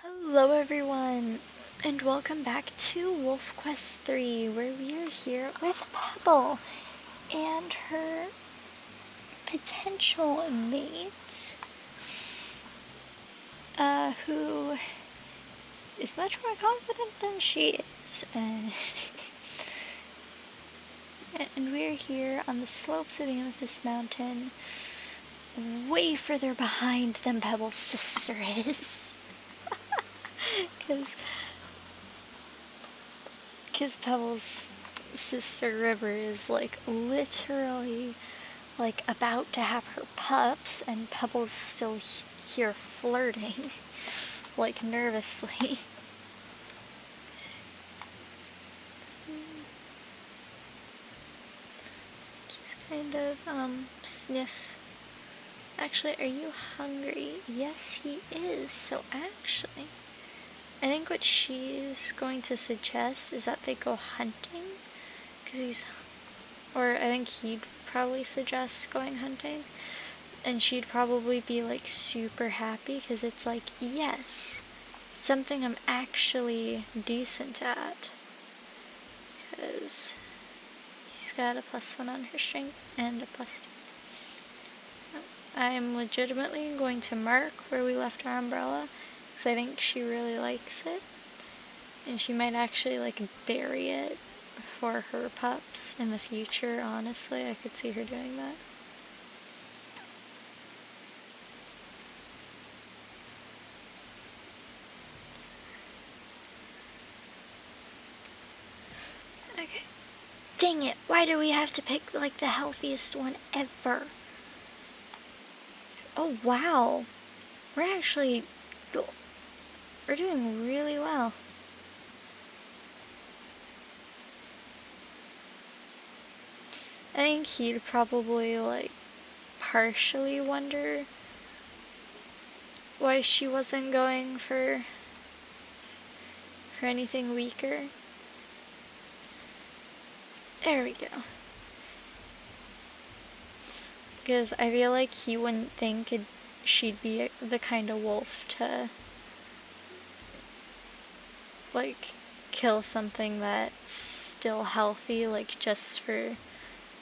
Hello everyone, and welcome back to Wolf Quest 3, where we are here with Pebble and her potential mate, who is much more confident than she is. And we're here on the slopes of Amethyst Mountain, way further behind than Pebble's sister is. Because Pebble's sister River is literally about to have her pups, and Pebble's still here flirting nervously. Just kind of sniff. Actually, are you hungry? Yes, he is. So actually, I think what she's going to suggest is that they go hunting, or I think he'd probably suggest going hunting, and she'd probably be super happy because it's yes, something I'm actually decent at, because he's got a +1 on her strength and a +2. I'm legitimately going to mark where we left our umbrella, because I think she really likes it, and she might actually bury it for her pups in the future. Honestly, I could see her doing that. Okay. Dang it, why do we have to pick the healthiest one ever? Oh wow, we're doing really well. I think he'd probably partially wonder why she wasn't going for anything weaker. There we go. Because I feel like he wouldn't think she'd be the kind of wolf to kill something that's still healthy, just for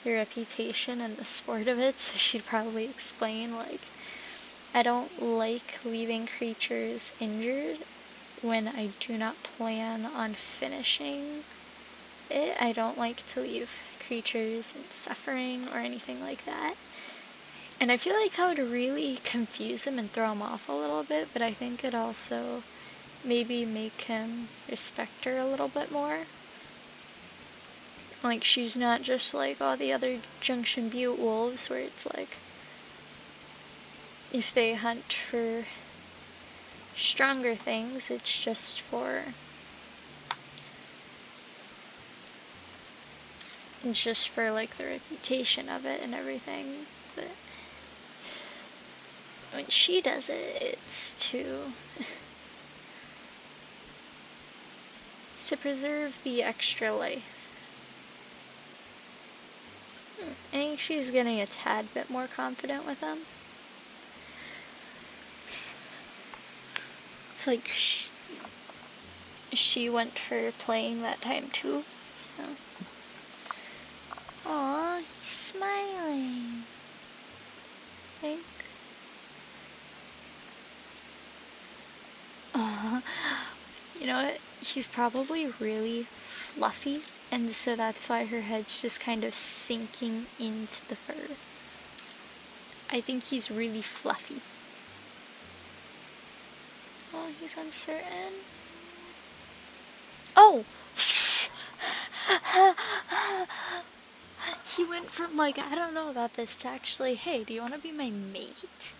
the reputation and the sport of it. So she'd probably explain I don't like leaving creatures injured when I do not plan on finishing it. I don't like to leave creatures in suffering or anything like that. And I feel like that would really confuse him and throw him off a little bit, but I think it also maybe make him respect her a little bit more. She's not just all the other Junction Butte wolves, where it's if they hunt for stronger things, it's just for the reputation of it and everything. But when she does it, it's to preserve the extra life. I think she's getting a tad bit more confident with them. It's she went for playing that time too, so. Aw, he's smiling. I think. Aw. You know what? He's probably really fluffy, and so that's why her head's just kind of sinking into the fur. I think he's really fluffy. Oh, he's uncertain. Oh! He went from I don't know about this, to actually, hey, do you want to be my mate?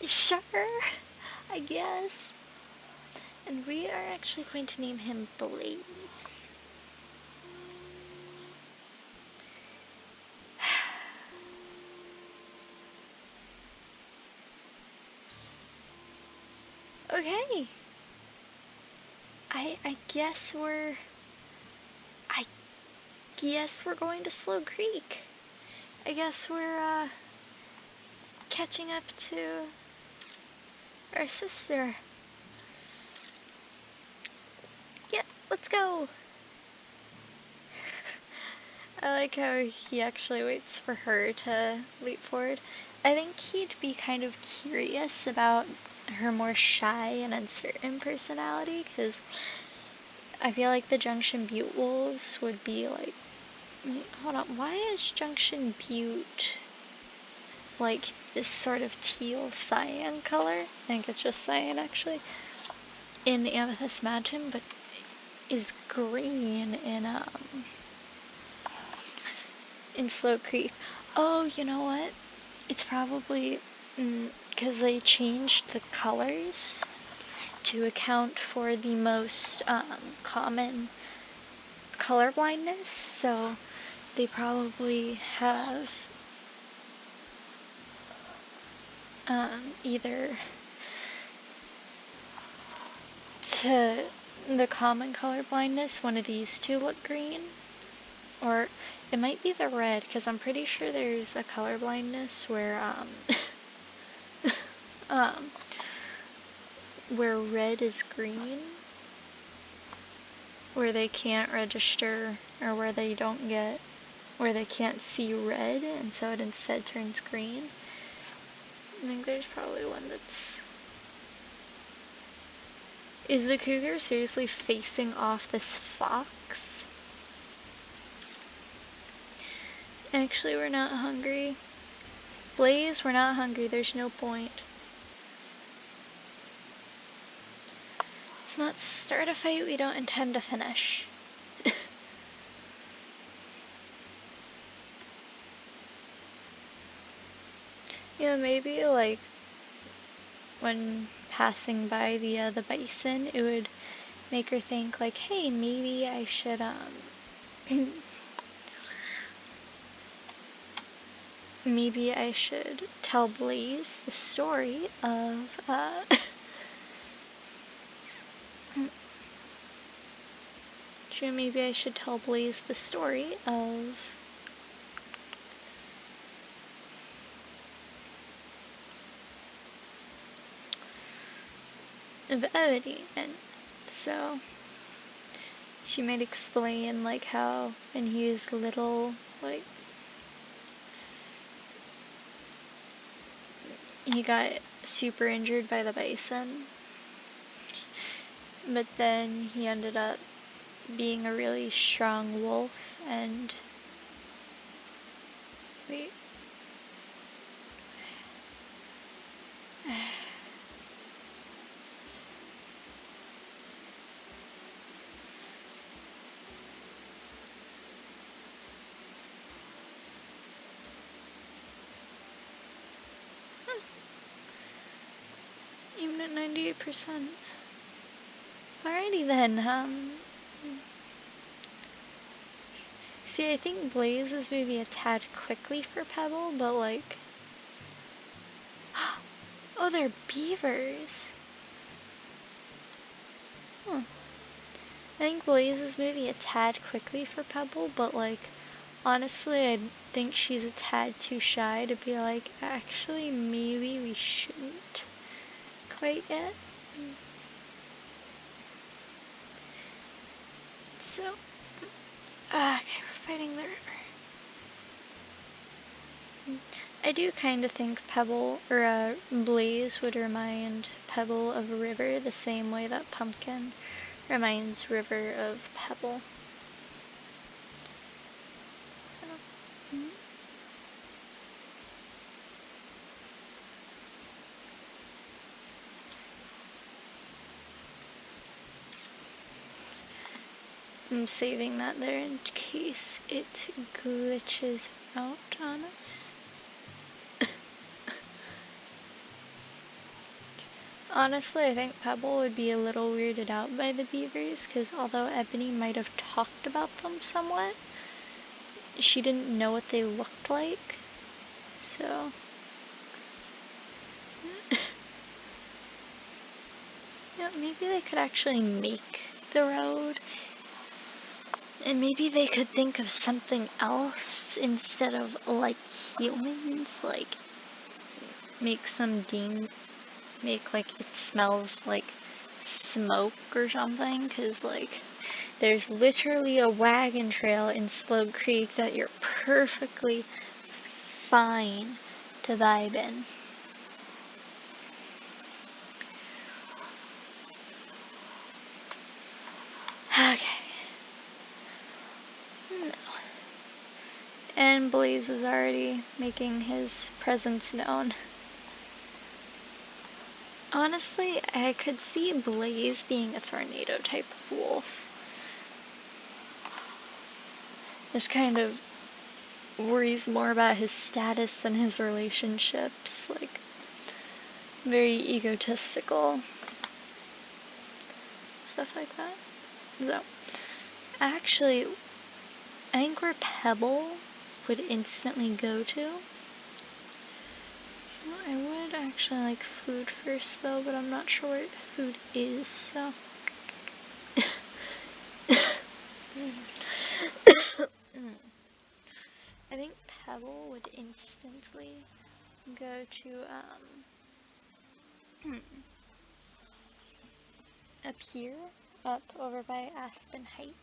Sure, I guess. And we are actually going to name him Blaze. Okay. I guess we're going to Slow Creek. I guess we're catching up to our sister. Yeah, let's go. I like how he actually waits for her to leap forward. I think he'd be kind of curious about her more shy and uncertain personality, because I feel like the Junction Butte wolves would be like, hold on, why is Junction Butte like this sort of teal cyan color? I think it's just cyan actually in Amethyst Mountain, but is green in Slow Creek. Oh, you know what? It's probably because they changed the colors to account for the most common color blindness, so they probably have either to the common color blindness, one of these two look green, or it might be the red, because I'm pretty sure there's a color blindness where where red is green, where they can't register, or where they can't see red, and so it instead turns green. I think there's probably one that's... Is the cougar seriously facing off this fox? Actually, we're not hungry. Blaze, we're not hungry, there's no point. Let's not start a fight we don't intend to finish. Yeah, maybe like when passing by the bison, it would make her think like, hey, maybe I should maybe I should tell Blaze the story of maybe I should tell Blaze the story of Ebony, and so she might explain like how when he was little, like he got super injured by the bison, but then he ended up being a really strong wolf, and wait. Even at 98%. Alrighty then, see, I think Blaze is maybe a tad quickly for Pebble, but like... Oh, they're beavers! Huh. I think Blaze is maybe a tad quickly for Pebble, but like, honestly, I think she's a tad too shy to be like, actually, maybe we shouldn't quite yet. So, okay, we're fighting the river. I do kind of think Pebble, or Blaze would remind Pebble of a river the same way that Pumpkin reminds River of Pebble. So, I'm saving that there in case it glitches out on us. Honestly, I think Pebble would be a little weirded out by the beavers, because although Ebony might have talked about them somewhat, she didn't know what they looked like, so... Yeah, maybe they could actually make the road, and maybe they could think of something else instead of, like, humans, like... make some game, make like it smells like smoke or something, because like there's literally a wagon trail in Slope Creek that you're perfectly fine to vibe in. Okay. No. And Blaze is already making his presence known. Honestly, I could see Blaze being a tornado type of wolf. This kind of worries more about his status than his relationships. Like, very egotistical. Stuff like that. So, actually, I think where Pebble would instantly go to. I would actually like food first though, but I'm not sure where food is, so. I think Pebble would instantly go to, up here, up over by Aspen Heights,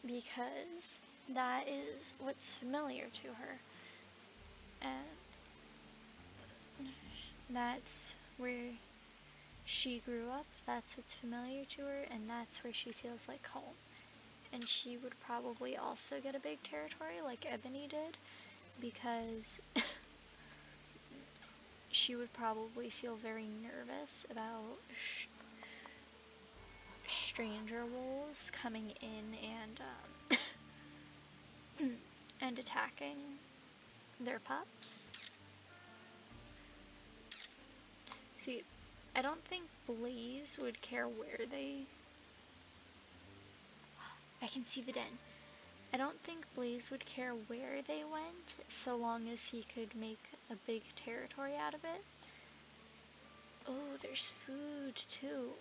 because that is what's familiar to her, and that's where she grew up, that's what's familiar to her, and that's where she feels like home. And she would probably also get a big territory like Ebony did, because she would probably feel very nervous about stranger wolves coming in and attacking their pups. See, I don't think Blaze would care where they... I can see the den. I don't think Blaze would care where they went, so long as he could make a big territory out of it. Oh, there's food too.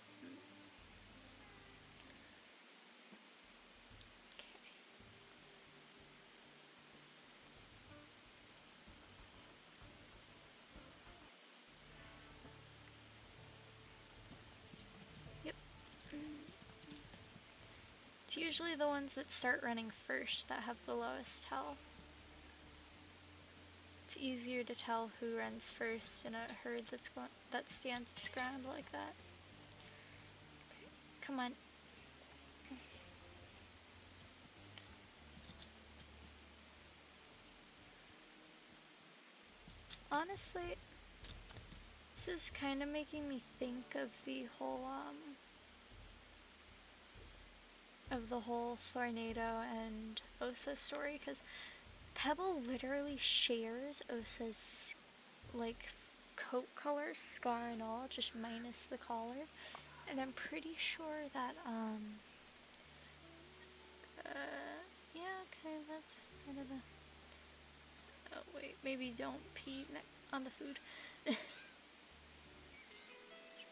Yep. It's usually the ones that start running first that have the lowest health. It's easier to tell who runs first in a herd that stands its ground like that. Come on. Honestly, this is kind of making me think of the whole Tornado and Osa story, because Pebble literally shares Osa's like coat color, scar and all, just minus the collar, and I'm pretty sure that yeah, okay, that's part of the... Oh wait, maybe don't pee on the food.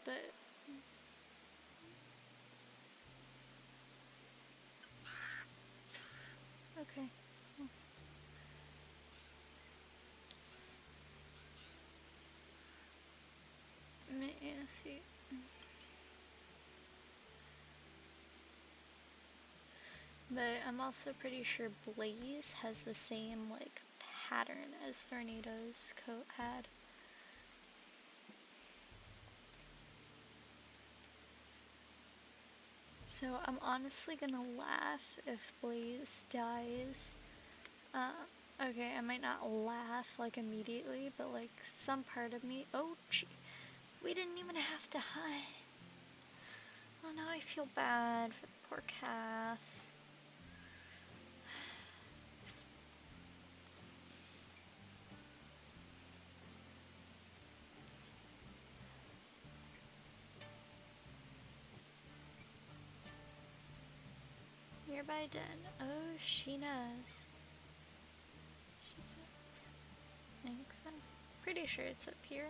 But okay. Yeah, see. But I'm also pretty sure Blaze has the same like pattern as Tornado's coat had. So I'm honestly gonna laugh if Blaze dies. Okay, I might not laugh like immediately, but like some part of me, oh gee, we didn't even have to hide. Oh, now I feel bad for the poor calf. Nearby den. Oh, she knows. I think so. Pretty sure it's up here.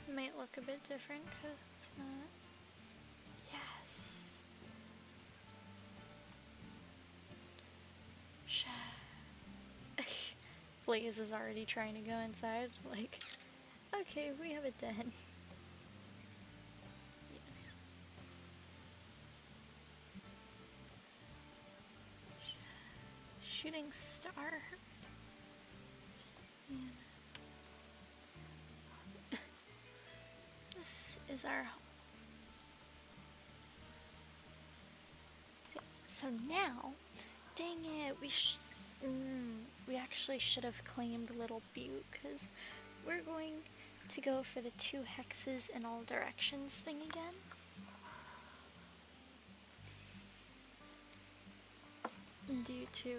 It might look a bit different because it's not. Yes. Blaze is already trying to go inside. Like, okay, we have a den. Yes. Shooting star. And this is our home. So now, dang it, we actually should have claimed Little Butte, because we're going to go for the 2 hexes in all directions thing again. Due to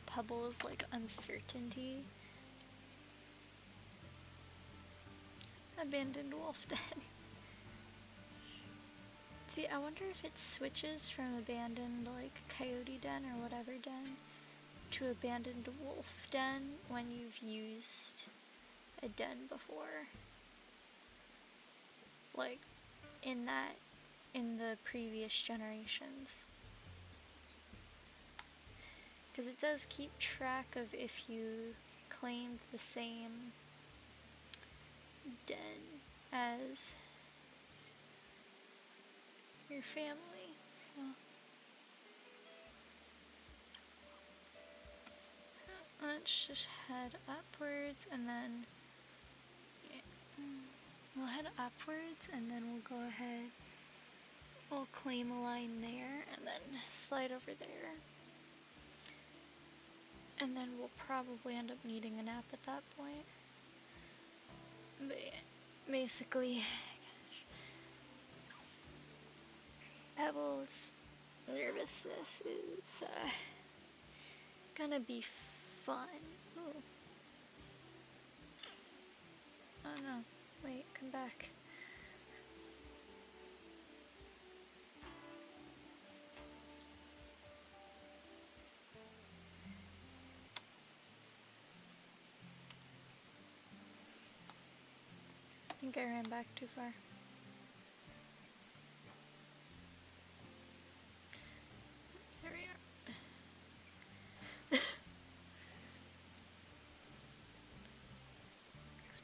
Pebble's like uncertainty. Abandoned wolf den. See, I wonder if it switches from abandoned like coyote den or whatever den to abandoned wolf den when you've used a den before. Like in the previous generations. Because it does keep track of if you claimed the same den as your family, so let's just head upwards, and then we'll head upwards, and then we'll go ahead, we'll claim a line there, and then slide over there, and then we'll probably end up needing a nap at that point. But yeah, basically, gosh, Pebble's nervousness is gonna be fun. Ooh. Oh no, wait, come back. I think I ran back too far. There we are.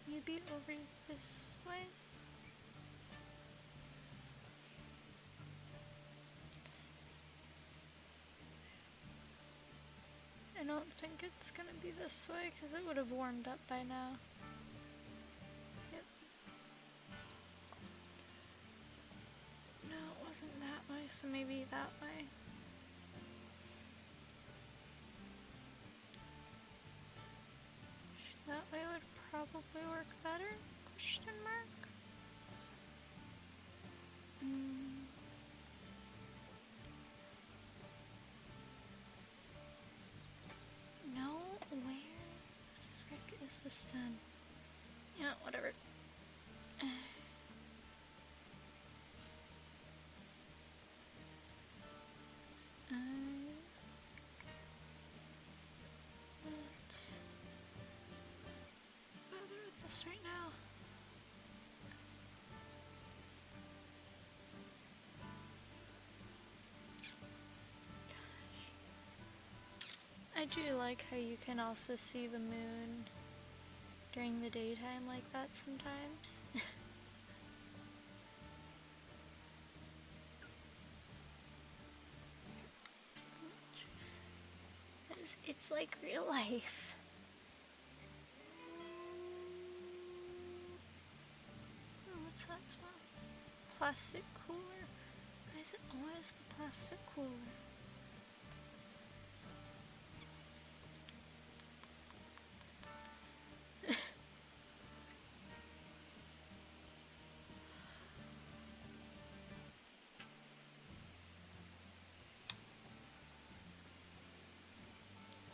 Maybe over this way? I don't think it's gonna be this way because it would have warmed up by now. Yep. No, it wasn't that way, so maybe that way. That way would probably work better? Question mark? No, where the frick is this done? Yeah, whatever. Let's bother with this right now. I do like how you can also see the moon during the daytime like that sometimes. It's like real life. Oh, what's that smell? Plastic cooler? Why is it always the plastic cooler?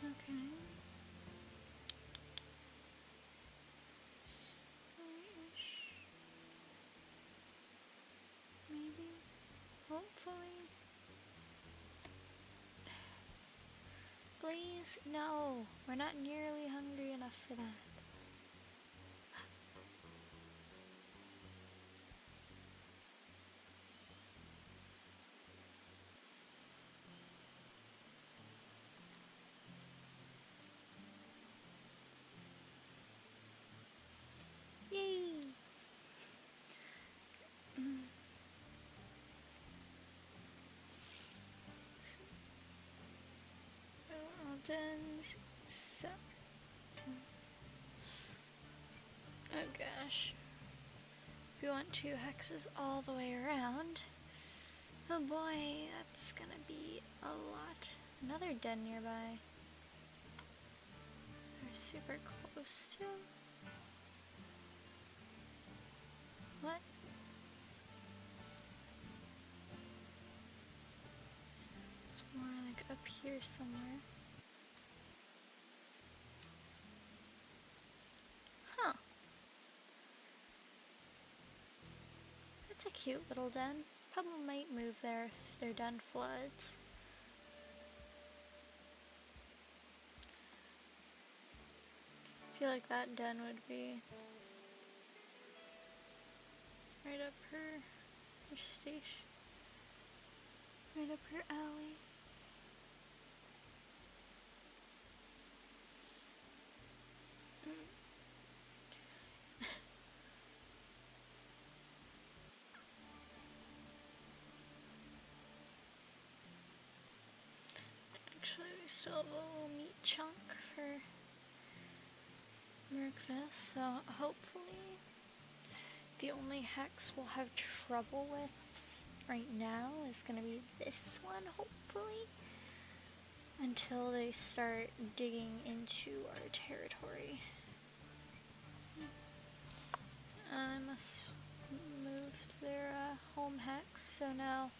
Okay. Maybe. Hopefully. Please, no. We're not nearly hungry enough for that. dens. So. Oh gosh. We want 2 hexes all the way around. Oh boy, that's gonna be a lot. Another den nearby. They're super close to. What? It's more like up here somewhere. Huh. It's a cute little den. Probably might move there if their den floods. I feel like that den would be right up her station. Right up her alley. Actually, we still have a little meat chunk for Merkfest, so hopefully the only hex we'll have trouble with right now is going to be this one, hopefully, until they start digging into our territory. I must move to their home hex, so now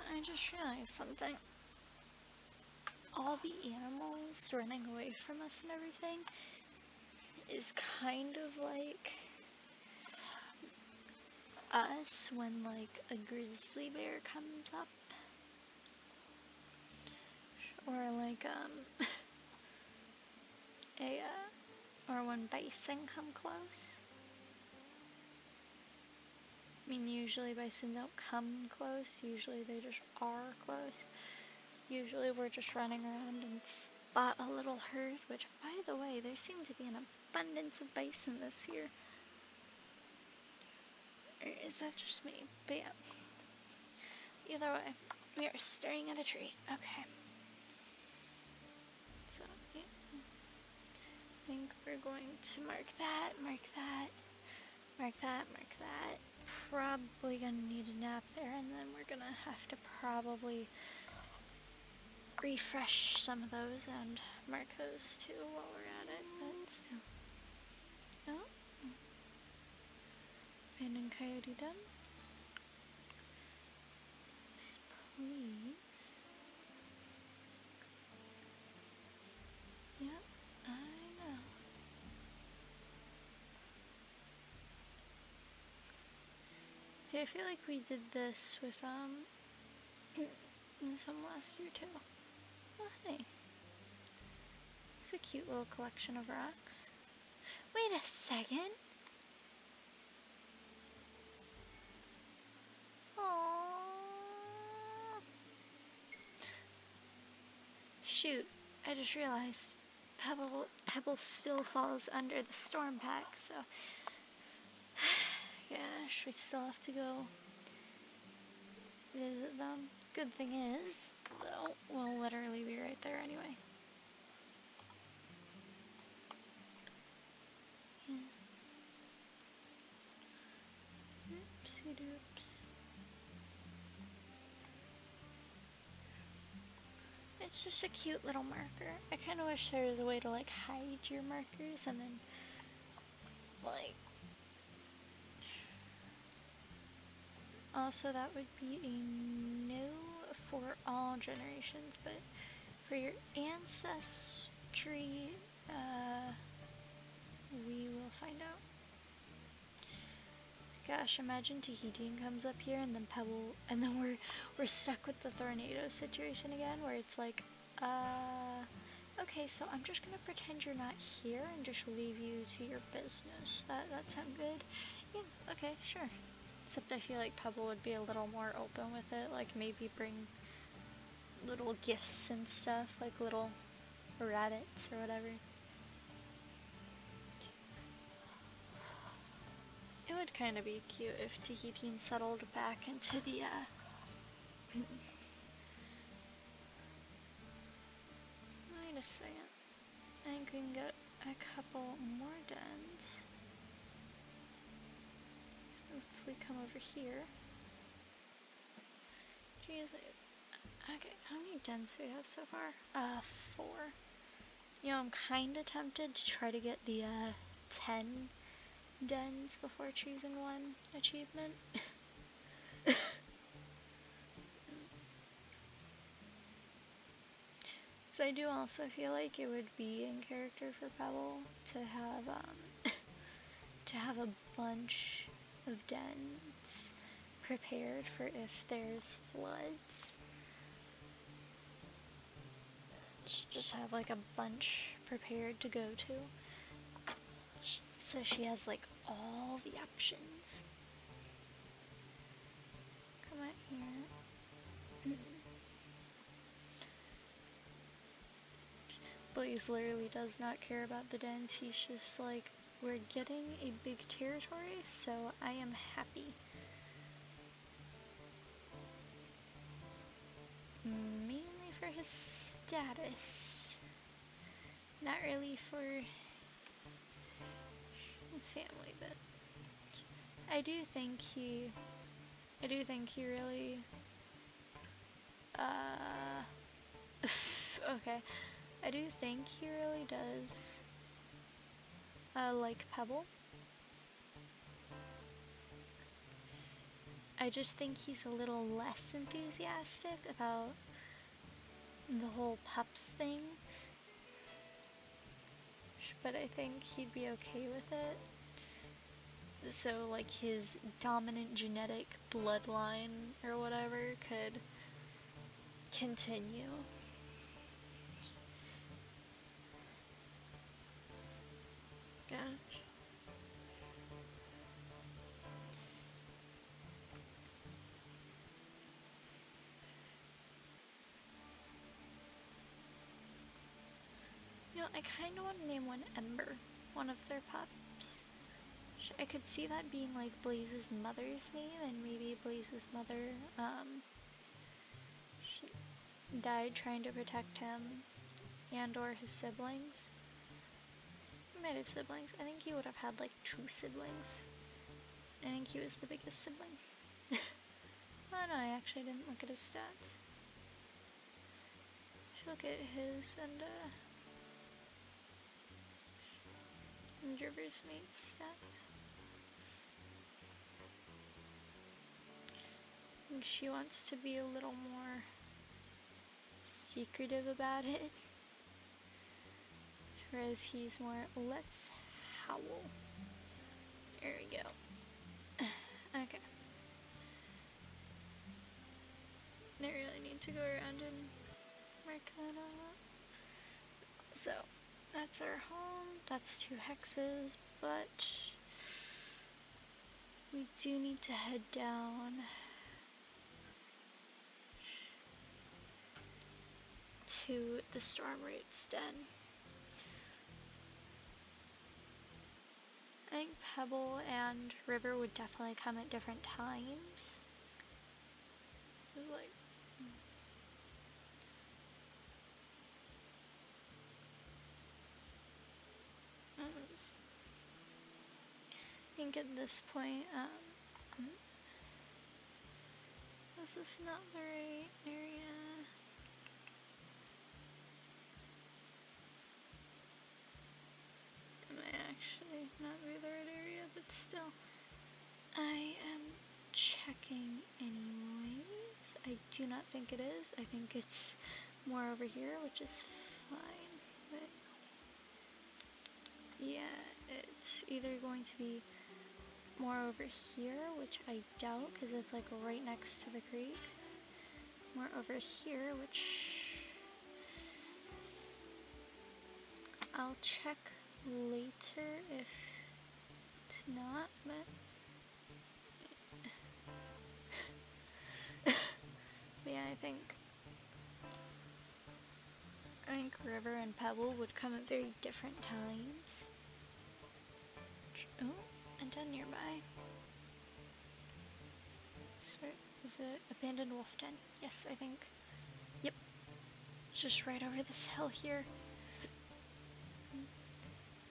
I just realized something. All the animals running away from us and everything is kind of like us when like a grizzly bear comes up, or like a or when bison come close. I mean, usually bison don't come close, usually they just are close. Usually we're just running around and spot a little herd, which, by the way, there seem to be an abundance of bison this year. Or is that just me? But yeah. Either way, we are staring at a tree. Okay. So, yeah. I think we're going to mark that, mark that, mark that, mark that. Probably gonna need a nap there, and then we're gonna have to probably refresh some of those and mark those too while we're at it, but still. Oh. Abandoned coyote done. Please. Yep, I know. See, I feel like we did this with some last year too. Oh, hey. It's a cute little collection of rocks. Wait a second. Aww. Shoot, I just realized Pebble still falls under the storm pack, so gosh, we still have to go visit them. Good thing is, though, we'll literally be right there anyway. Yeah. Oopsie doops. It's just a cute little marker. I kind of wish there was a way to like hide your markers and then like. Also, that would be a no for all generations, but for your ancestry, we will find out. Gosh, imagine Tahitian comes up here and then Pebble, and then we're stuck with the tornado situation again, where it's like, okay, so I'm just gonna pretend you're not here and just leave you to your business. That sound good? Yeah, okay, sure. Except I feel like Pebble would be a little more open with it, like maybe bring little gifts and stuff, like little rabbits or whatever. It would kind of be cute if Tahitian settled back into the, Wait a second. I can get a couple more dens. If we come over here. Jesus. Okay, how many dens do we have so far? 4. You know, I'm kinda tempted to try to get the, 10 dens before choosing one achievement. So I do also feel like it would be in character for Pebble to have to have a bunch of dens prepared for if there's floods. Just have like a bunch prepared to go to. So she has like all the options. Come out here. Blaze literally does not care about the dens. He's just like, we're getting a big territory, so I am happy. Mainly for his status. Not really for his family, but I do think he really, okay. I do think he really does like Pebble. I just think he's a little less enthusiastic about the whole pups thing. But I think he'd be okay with it. So like his dominant genetic bloodline or whatever could continue. Gosh. You know, I kind of want to name one Ember, one of their pups. I could see that being like Blaze's mother's name, and maybe Blaze's mother, she died trying to protect him and or his siblings. He might have siblings. I think he would have had like 2 siblings. I think he was the biggest sibling. Oh no, I actually didn't look at his stats. Should look at his and River's mate's stats. I think she wants to be a little more secretive about it. Whereas he's more, let's howl. There we go. Okay. I really need to go around and mark that out. So, that's our home. That's 2 hexes, but we do need to head down to the Storm Rate's den. I think Pebble and River would definitely come at different times. It's like, I think at this point, this is not the right area. It might actually not be the right area, but still. I am checking anyways. I do not think it is. I think it's more over here, which is fine. But yeah, it's either going to be more over here, which I doubt because it's like right next to the creek. More over here, which I'll check later if it's not, but I think River and Pebble would come at very different times. Oh, and den nearby. So, is it abandoned wolf den? Yes, I think. Yep. It's just right over this hill here.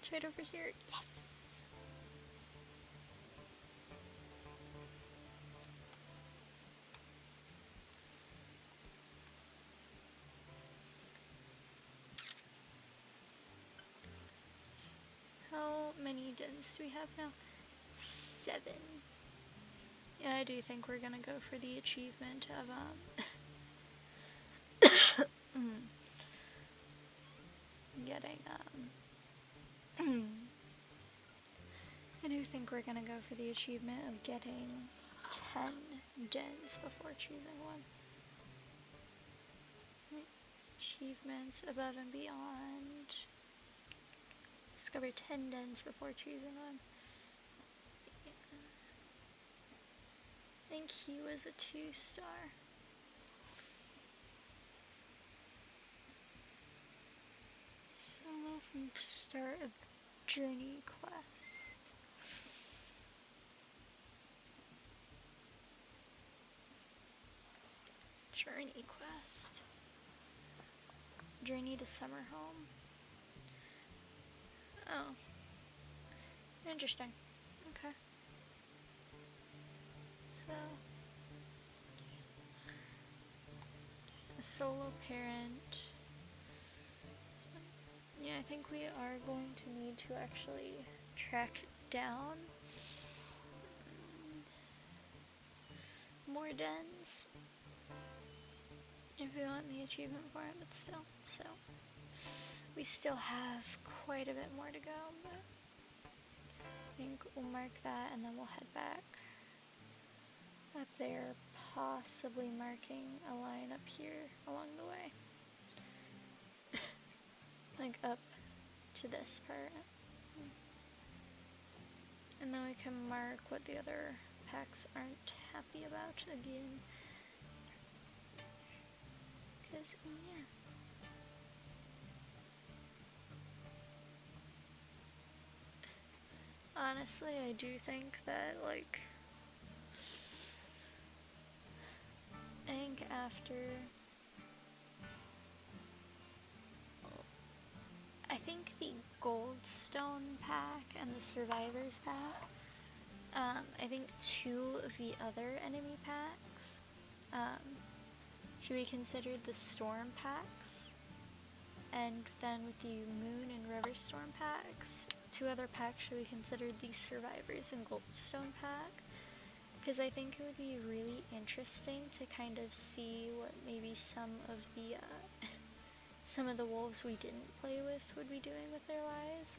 It's right over here. Yes! How many dens do we have now? 7. Yeah, I do think we're gonna go for the achievement of, getting, I do think we're gonna go for the achievement of getting 10 dens before choosing one. Achievements above and beyond. Discover 10 dens before choosing one. I think he was a 2-star. Solo from start of journey quest. Journey quest. Journey to summer home. Oh. Interesting. Okay. So, a solo parent. Yeah, I think we are going to need to actually track down more dens if we want the achievement for it, but still. So, we still have quite a bit more to go, but I think we'll mark that and then we'll head back up there, possibly marking a line up here along the way. Like up to this part. And then we can mark what the other packs aren't happy about again. Because, yeah. Honestly, I do think that, like, I think after, I think the Goldstone pack and the Survivors pack, I think 2 of the other enemy packs, should be considered the Storm packs, and then with the Moon and River Storm packs, 2 other packs should be considered the Survivors and Goldstone pack, because I think it would be really interesting to kind of see what maybe some of the wolves we didn't play with would be doing with their lives.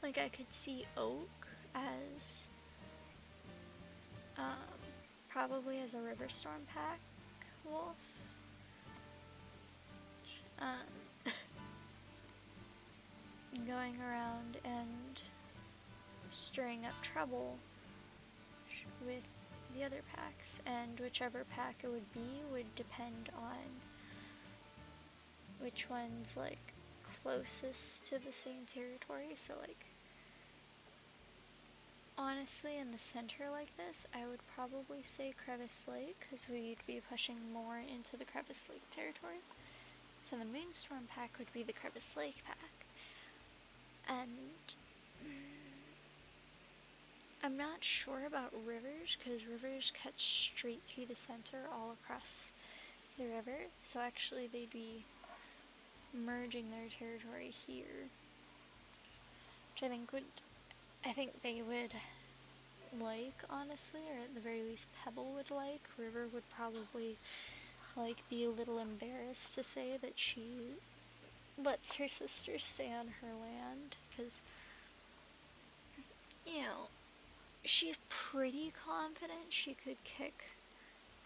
Like I could see Oak as probably as a River Storm pack wolf. Going around and stirring up trouble with the other packs, and whichever pack it would be would depend on which one's like closest to the same territory. So like honestly in the center like this, I would probably say Crevice Lake, because we'd be pushing more into the Crevice Lake territory. So the Moonstorm pack would be the Crevice Lake pack. And I'm not sure about Rivers, because Rivers cuts straight through the center all across the river. So actually they'd be merging their territory here. Which I think they would like, honestly, or at the very least Pebble would like. River would probably like be a little embarrassed to say that she lets her sister stay on her land, because, you know, she's pretty confident she could kick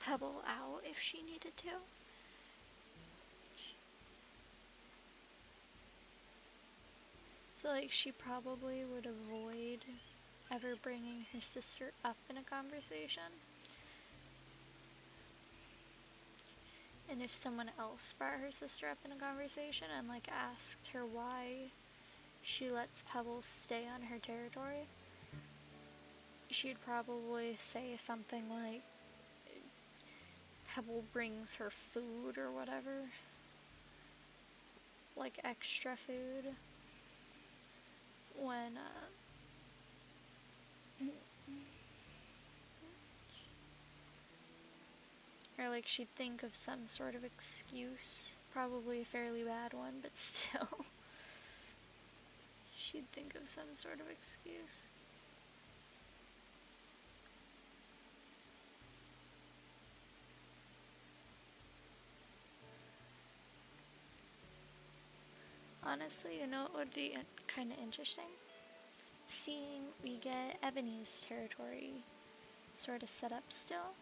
Pebble out if she needed to. So, like, she probably would avoid ever bringing her sister up in a conversation. And if someone else brought her sister up in a conversation and like asked her why she lets Pebble stay on her territory, she'd probably say something like Pebble brings her food or whatever, like extra food, when or like she'd think of some sort of excuse, probably a fairly bad one, but still. She'd think of some sort of excuse. Honestly, you know what would be kind of interesting? Seeing we get Ebony's territory sort of set up still,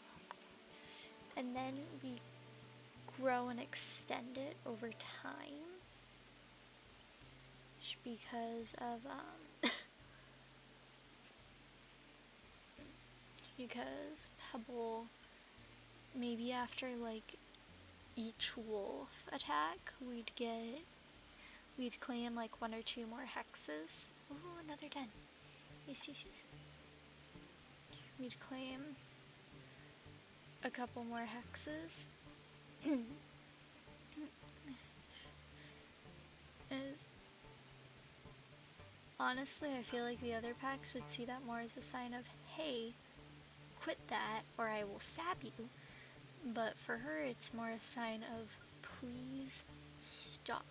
and then we grow and extend it over time because of because Pebble, maybe after like each wolf attack, we'd claim like 1 or 2 more hexes. Ooh, another 10. Yes. We'd claim a couple more hexes. Is honestly, I feel like the other packs would see that more as a sign of, hey, quit that or I will stab you. But for her, it's more a sign of, please stop.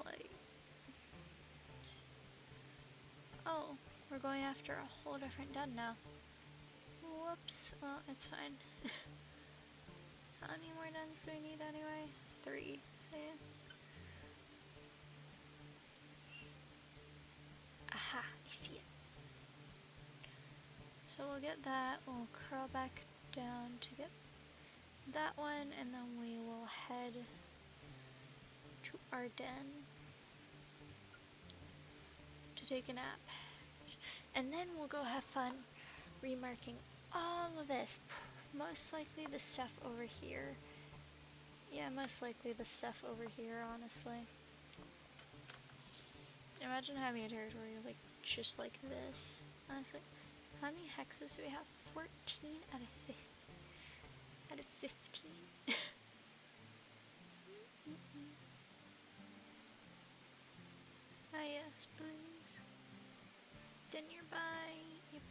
Like, oh, we're going after a whole different den now. Whoops. Well, it's fine. How many more dens do we need anyway? 3. So yeah. Aha, I see it. So we'll get that. We'll curl back down to get that one, and then we will head to our den to take a nap. And then we'll go have fun remarking all of this. Most likely the stuff over here. Yeah, most likely the stuff over here, honestly. Imagine having a territory like just like this. Honestly, how many hexes do we have? 14 out of 15. Out of 15. Ah yes, please. Den nearby. Yep.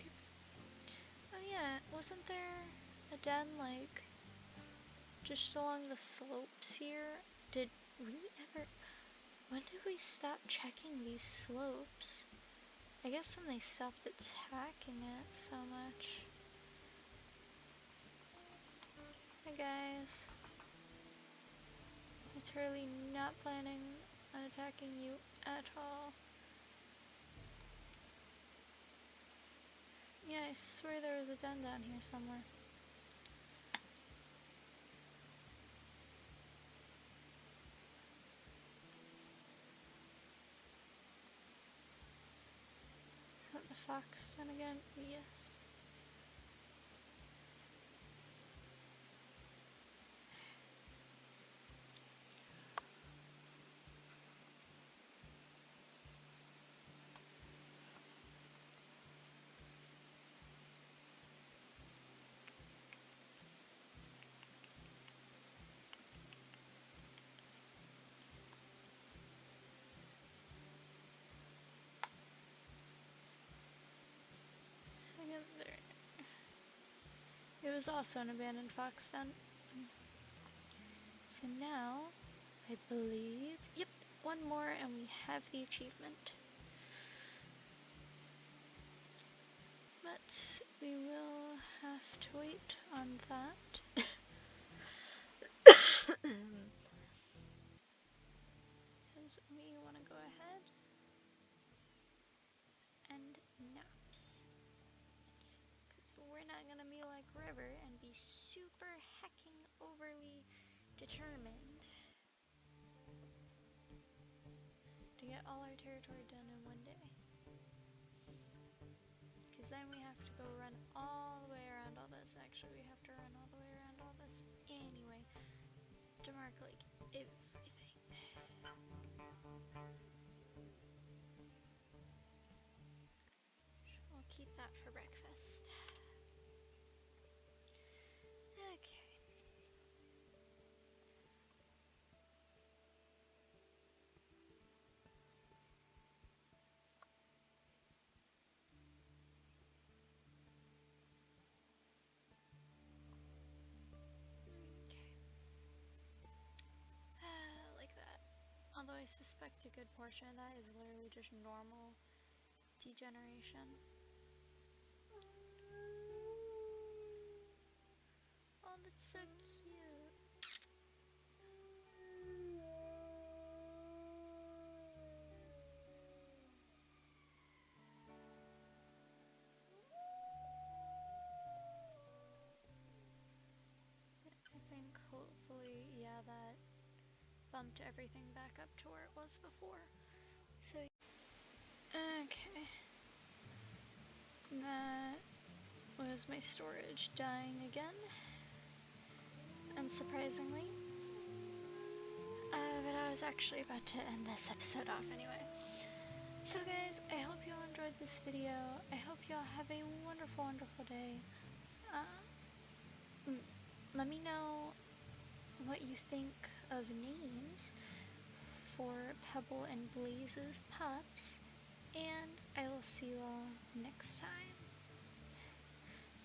Oh yeah, wasn't there a den like just along the slopes here? Did we ever... When did we stop checking these slopes? I guess when they stopped attacking it so much. Hey guys. Literally not planning on attacking you at all. Yeah, I swear there was a den down here somewhere. Is that the fox den again? Yes. Second there. It was also an abandoned fox den. So now, I believe, yep, 1 more and we have the achievement. But we will have to wait on that. Because we want to go ahead and naps. Because we're not going to be like River and be super hecking overly determined to get all our territory done in 1 day. Because then we have to go run all the way around all this. Actually, we have to run all the way around all this anyway. to mark like everything. We'll keep that for breakfast. Okay. Okay. Like that. Although I suspect a good portion of that is literally just normal degeneration. Oh, that's so cute. I think hopefully, yeah, that bumped everything back up to where it was before. So, okay. That was my storage dying again. Unsurprisingly. But I was actually about to end this episode off anyway. So guys, I hope you all enjoyed this video. I hope you all have a wonderful, wonderful day. Let me know what you think of names for Pebble and Blaze's pups, and I will see you all next time.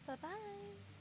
Bye-bye!